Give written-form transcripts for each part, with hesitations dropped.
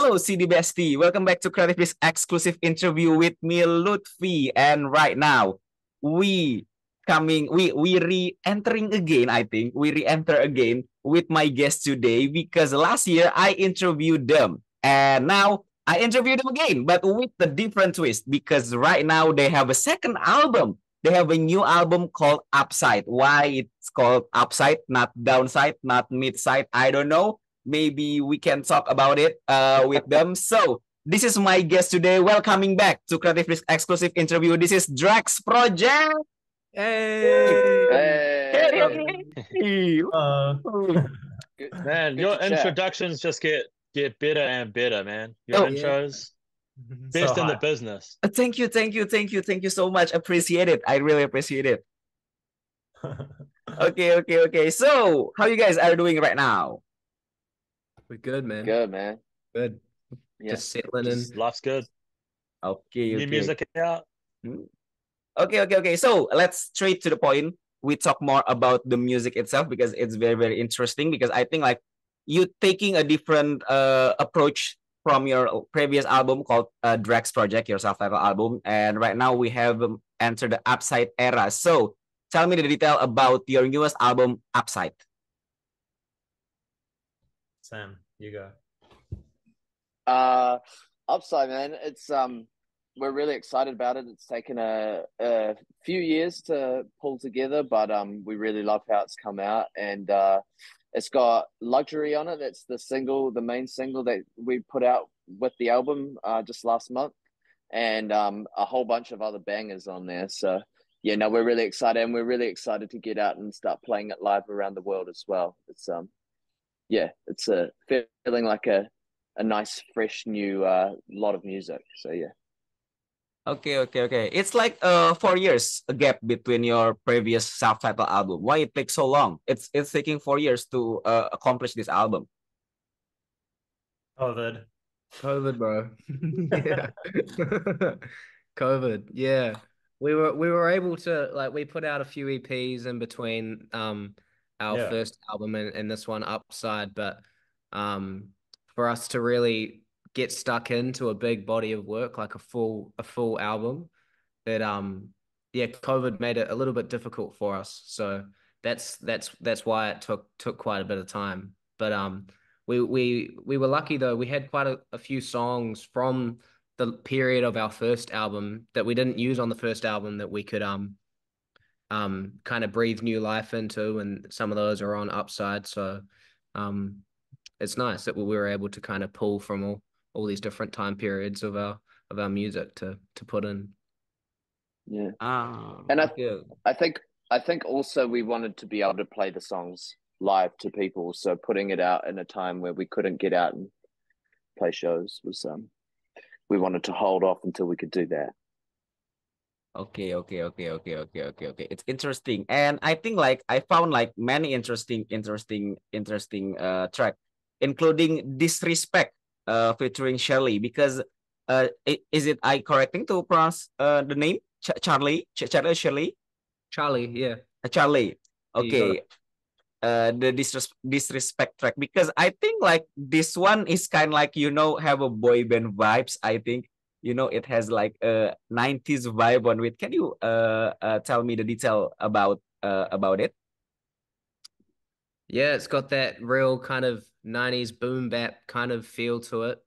Hello, CD Bestie. Welcome back to CreativeDisc exclusive interview with me, Luthfi. And right now, we we re-entering again. I think we re-enter again with my guest today because last year I interviewed them, and now I interviewed them again, but with a different twist because right now they have a second album. They have a new album called Upside. Why it's called Upside, not Downside, not Midside? I don't know. Maybe we can talk about it with them. So this is my guest today. Welcoming back to Creative Risk exclusive interview. This is Drax Project. Hey. Hey. Hey. Good, Man, good your to chat. introductions just get better and better, man. Your Oh, Yeah. intros, So best in the hot. business. thank you, thank you, thank you, thank you so much. Appreciate it. I really appreciate it. Okay, okay, okay. So, how you guys are doing right now? We're good, man. Good, man. Good. Yeah. Just settling in. Just Life's good. Okay, New okay. music out. Okay, okay, okay. So let's straight to the point. We talk more about the music itself because it's very, very interesting. Because I think like you taking a different approach from your previous album called Drax Project, your self-titled album, and right now we have entered the Upside era. So tell me the detail about your newest album, Upside. Sam, you go. Upside, man. It's we're really excited about it. It's taken a few years to pull together, but we really love how it's come out, and it's got Luxury on it. That's the main single that we put out with the album just last month, and a whole bunch of other bangers on there. So yeah, no, we're really excited, and we're really excited to get out and start playing it live around the world as well. It's yeah, it's a feeling like a nice, fresh, new lot of music. So yeah. Okay, okay, okay. It's like 4 years a gap between your previous self-titled album. Why it takes so long? It's taking 4 years to accomplish this album. COVID, bro. Yeah. COVID. Yeah. We were able to we put out a few EPs in between our first album and this one Upside, but for us to really get stuck into a big body of work, like a full album, that yeah, COVID made it a little bit difficult for us. So that's why it took quite a bit of time. But we were lucky though. We had quite a few songs from the period of our first album that we didn't use on the first album that we could kind of breathe new life into, and some of those are on Upside. So it's nice that we were able to kind of pull from all these different time periods of our music to put in. Yeah. Ah, And okay. I think also we wanted to be able to play the songs live to people. So putting it out in a time where we couldn't get out and play shows was we wanted to hold off until we could do that. Okay, okay, okay, okay, okay, okay, okay. It's interesting. And I think like I found like many interesting track, including Disrespect featuring Shirley because is it I correcting to pronounce the name? Charlie Shirley? Charlie, yeah. Charlie. You got Okay. it. The disrespect track because I think like this one is kind of like have a boy band vibes. I think it has like a 90s vibe on it. Can you tell me the detail about it? Yeah, it's got that real kind of 90s boom bap kind of feel to it.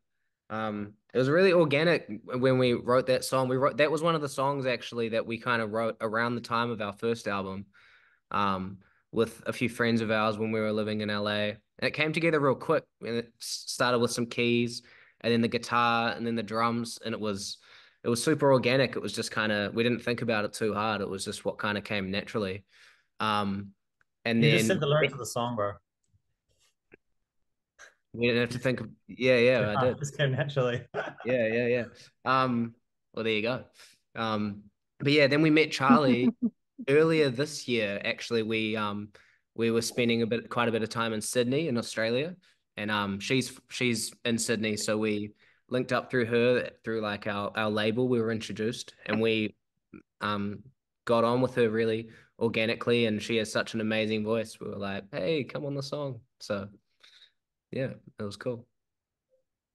It was really organic when we wrote that song. That was one of the songs actually that we kind of wrote around the time of our first album, with a few friends of ours when we were living in LA. And it came together real quick. And it started with some keys, and then the guitar, and then the drums, and it was super organic. It was just kind of, we didn't think about it too hard. It was just what kind of came naturally. Um, and You just then said the lyrics of the song, bro. we didn't have to think of, yeah, I did. Just came naturally. Yeah. Well, there you go. But yeah, then we met Charlie earlier this year. Actually, we were spending quite a bit of time in Sydney in Australia, and she's in Sydney, so we linked up through her through like our label. We were introduced, and we got on with her really organically, and she has such an amazing voice. We were like, hey, come on the song. So yeah, it was cool.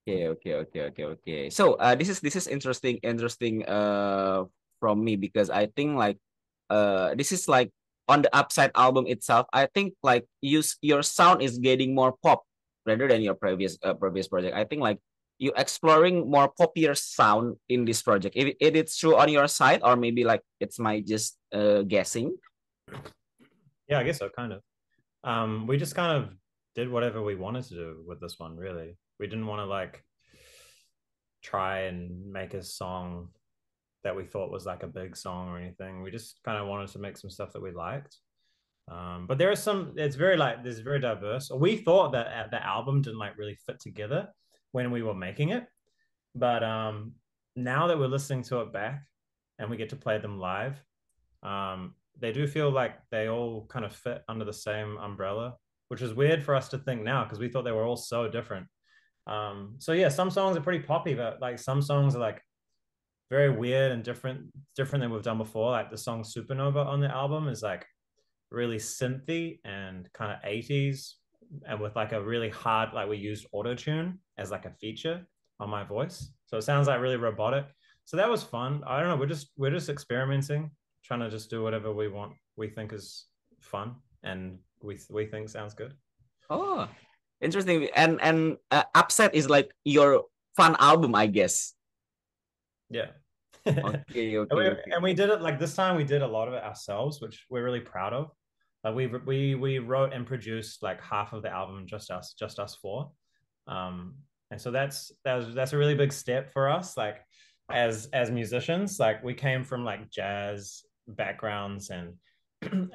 Okay. So this is interesting from me because I think like this is like on the Upside album itself. I think like your sound is getting more pop rather than your previous project. I think like you exploring more popular sound in this project. If it is true on your side, or maybe like it's my just guessing. Yeah, I guess so, kind of. We just kind of did whatever we wanted to do with this one, really. We didn't want to like try and make a song that we thought was like a big song or anything. We just kind of wanted to make some stuff that we liked. But there are some, it's very like, there's very diverse. We thought that the album didn't like really fit together when we were making it. But now that we're listening to it back and we get to play them live, they do feel like they all kind of fit under the same umbrella, which is weird for us to think now because we thought they were all so different. So yeah, some songs are pretty poppy, but like some songs are like very weird and different than we've done before. Like the song Supernova on the album is like really synthy and kind of 80s, and with like a really hard, like we used auto-tune as like a feature on my voice. So it sounds like really robotic. So that was fun. I don't know, we're just experimenting, trying to just do whatever we think is fun and we think sounds good. Oh, interesting. And Upset is like your fun album, I guess. Yeah. Okay. And we did it like this time. We did a lot of it ourselves, which we're really proud of. Like we wrote and produced like half of the album just us four, and so that's a really big step for us. Like as musicians, like we came from like jazz backgrounds, and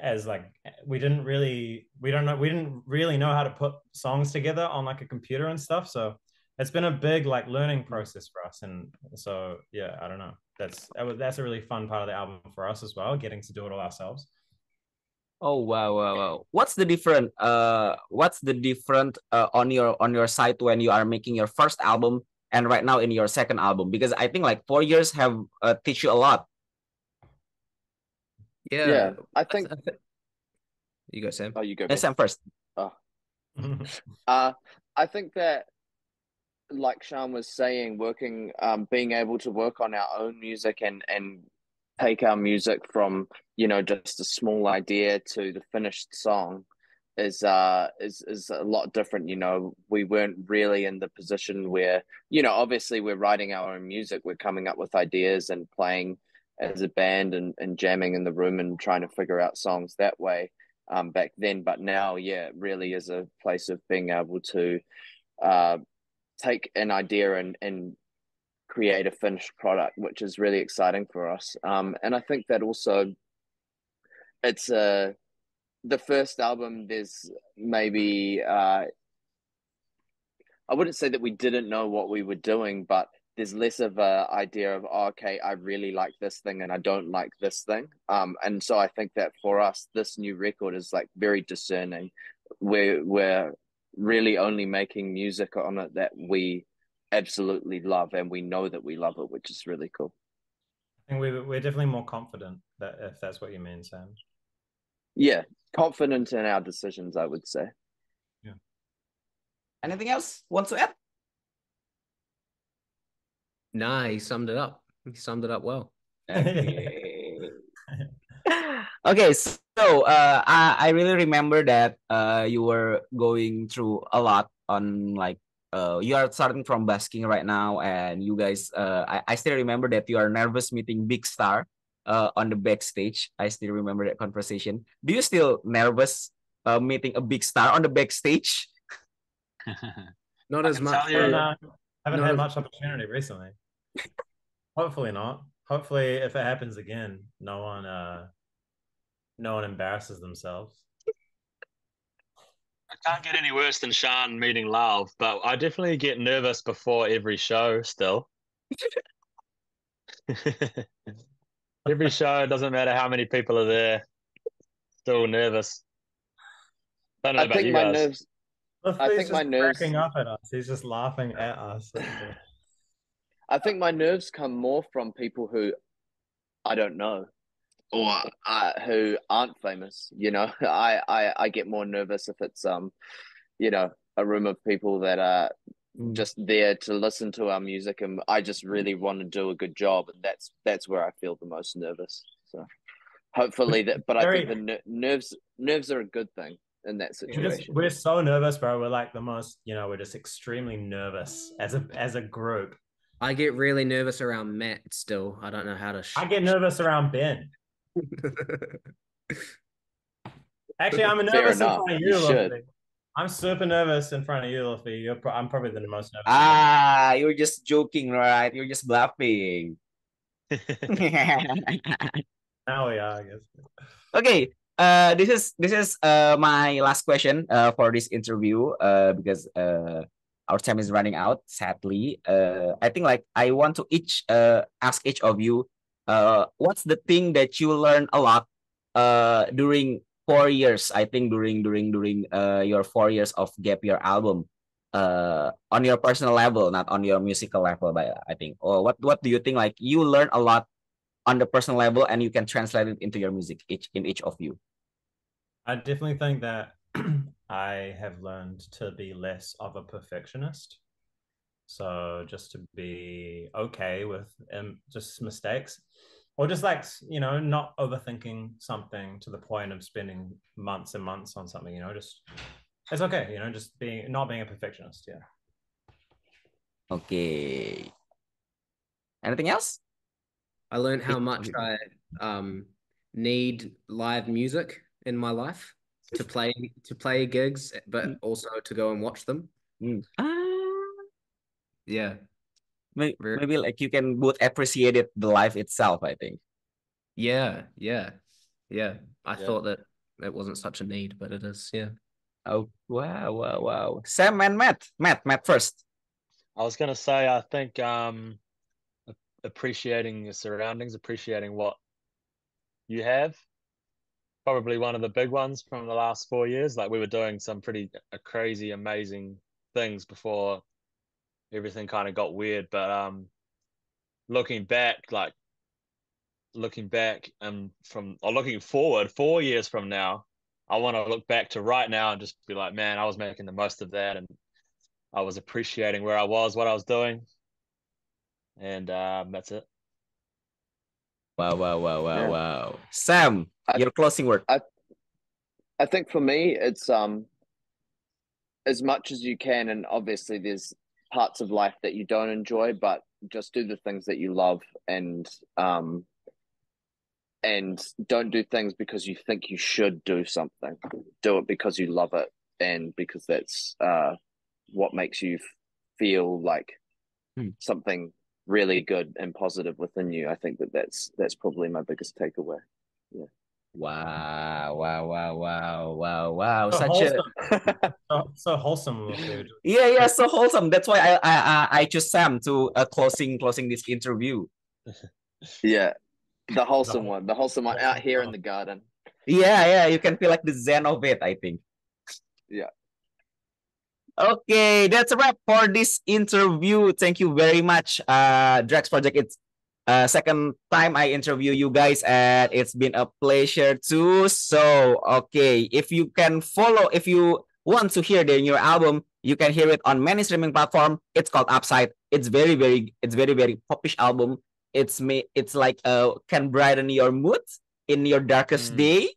as like we didn't really know how to put songs together on like a computer and stuff. So it's been a big like learning process for us, and so yeah, I don't know. That's a really fun part of the album for us as well, getting to do it all ourselves. Oh wow. What's the different on your side when you are making your first album and right now in your second album? Because I think like 4 years have teach you a lot. Yeah, I think you go, Sam. Oh, you go. Sam first. Oh. I think that, like Sean was saying, being able to work on our own music and take our music from, just a small idea to the finished song is a lot different. We weren't really in the position where, obviously we're writing our own music, we're coming up with ideas and playing as a band and jamming in the room and trying to figure out songs that way back then. But now, yeah, it really is a place of being able to take an idea and create a finished product, which is really exciting for us. And I think that also it's the first album, there's maybe I wouldn't say that we didn't know what we were doing, but there's less of a idea of, okay, I really like this thing and I don't like this thing. And so I think that for us, this new record is like very discerning. We're really only making music on it that we absolutely love, and we know that we love it, which is really cool. I think we're definitely more confident, that if that's what you mean, Sam. Yeah, confident in our decisions, I would say. Yeah. Anything else want to add? Nah, he summed it up. He summed it up well. Okay. Okay, so I really remember that you were going through a lot on like you are starting from basking right now, and you guys I still remember that you are nervous meeting big star on the backstage. I still remember that conversation. Do you still nervous meeting a big star on the backstage? Not as much. Haven't had much opportunity recently. Hopefully not. Hopefully, if it happens again, no one embarrasses themselves. I can't get any worse than Sean meeting Love, but I definitely get nervous before every show still. Every show, doesn't matter how many people are there, still nervous. Don't know about you guys. I think my nerves cracking up at us. He's just laughing at us. I think my nerves come more from people who I don't know, or who aren't famous. I get more nervous if it's a room of people that are just there to listen to our music, and I just really want to do a good job, and that's where I feel the most nervous. So hopefully that, but I think the nerves are a good thing in that situation. We're so nervous, bro. We're like the most, we're just extremely nervous as a group. I get really nervous around Matt still. I don't know how to. I get nervous around Ben. Actually, I'm nervous in front of you, Luthfi. I'm super nervous in front of you, Luthfi. I'm probably the most nervous. You're just joking, right? You're just bluffing. Now we are, I guess. Okay. This is my last question for this interview because our time is running out, sadly. I think like I want to ask each of you what's the thing that you learned a lot during 4 years, I think during your 4 years of Gap Year album, on your personal level, not on your musical level, but I think. Or what do you think like you learn a lot on the personal level and you can translate it into your music in each of you? I definitely think that I have learned to be less of a perfectionist. So just to be okay with just mistakes, or just like, not overthinking something to the point of spending months and months on something, just it's okay, just not being a perfectionist. Yeah. Okay. Anything else? I learned how much I need live music in my life to play gigs, but also to go and watch them. Yeah. Maybe like you can both appreciate it, the life itself, I think. Yeah. I thought that it wasn't such a need, but it is. Yeah. Oh, wow. Sam and Matt first. I was gonna say, I think appreciating your surroundings, appreciating what you have, probably one of the big ones from the last 4 years. Like we were doing some pretty crazy, amazing things before everything kind of got weird. But looking back and looking forward 4 years from now, I want to look back to right now and just be like, man, I was making the most of that, and I was appreciating where I was, what I was doing, and that's it. Wow. Sam, your closing word. I think for me, it's as much as you can, and obviously there's parts of life that you don't enjoy, but just do the things that you love, and don't do things because you think you should do something. Do it because you love it, and because that's what makes you feel like something really good and positive within you. I think that's probably my biggest takeaway. Yeah. Wow. So Such wholesome. So wholesome. Yeah, so wholesome. That's why I chose Sam to closing this interview. Yeah. The wholesome one out here in the garden. Yeah, you can feel like the zen of it, I think. Yeah. Okay, that's a wrap for this interview. Thank you very much, Drax Project. It's second time I interview you guys, and it's been a pleasure too. So, okay, if you want to hear the new album, you can hear it on many streaming platform. It's called Upside. It's very popish album. It's like can brighten your mood in your darkest day.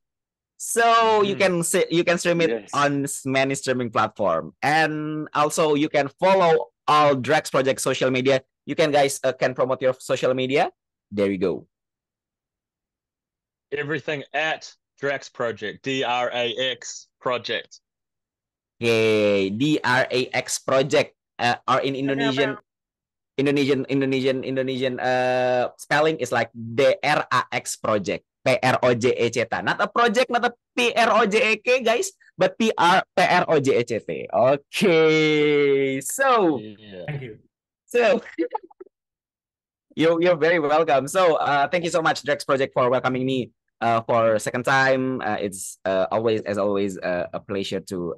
So you can stream it on many streaming platform, and also you can follow all Drax Project social media. You can can promote your social media. There you go. Everything at Drax Project, DRAX Project. Okay, DRAX Project, or in Indonesian spelling is like DRAX Project. PROJECT, not a project, not a PROJEK, guys, but PROJECT. Okay, so thank you. So you're very welcome. So thank you so much, Drax Project, for welcoming me for second time. It's always a pleasure to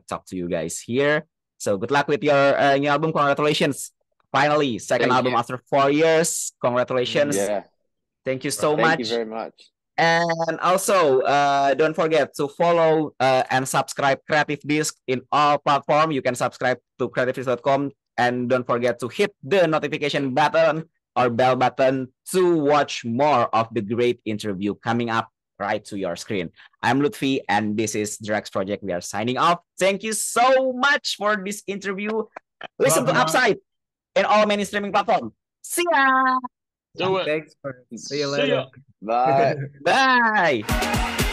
talk to you guys here. So good luck with your new album. Congratulations. Finally, second album after 4 years. Congratulations. Yeah. Thank you so much. Thank you very much. And also, don't forget to follow and subscribe CreativeDisc in all platforms. You can subscribe to creativedisc.com And don't forget to hit the notification button or bell button to watch more of the great interview coming up right to your screen. I'm Luthfi, and this is Drax Project. We are signing off. Thank you so much for this interview. Listen to Upside in all many streaming platforms. See ya! Do it. Thanks. See you See later. ya. Bye. Bye!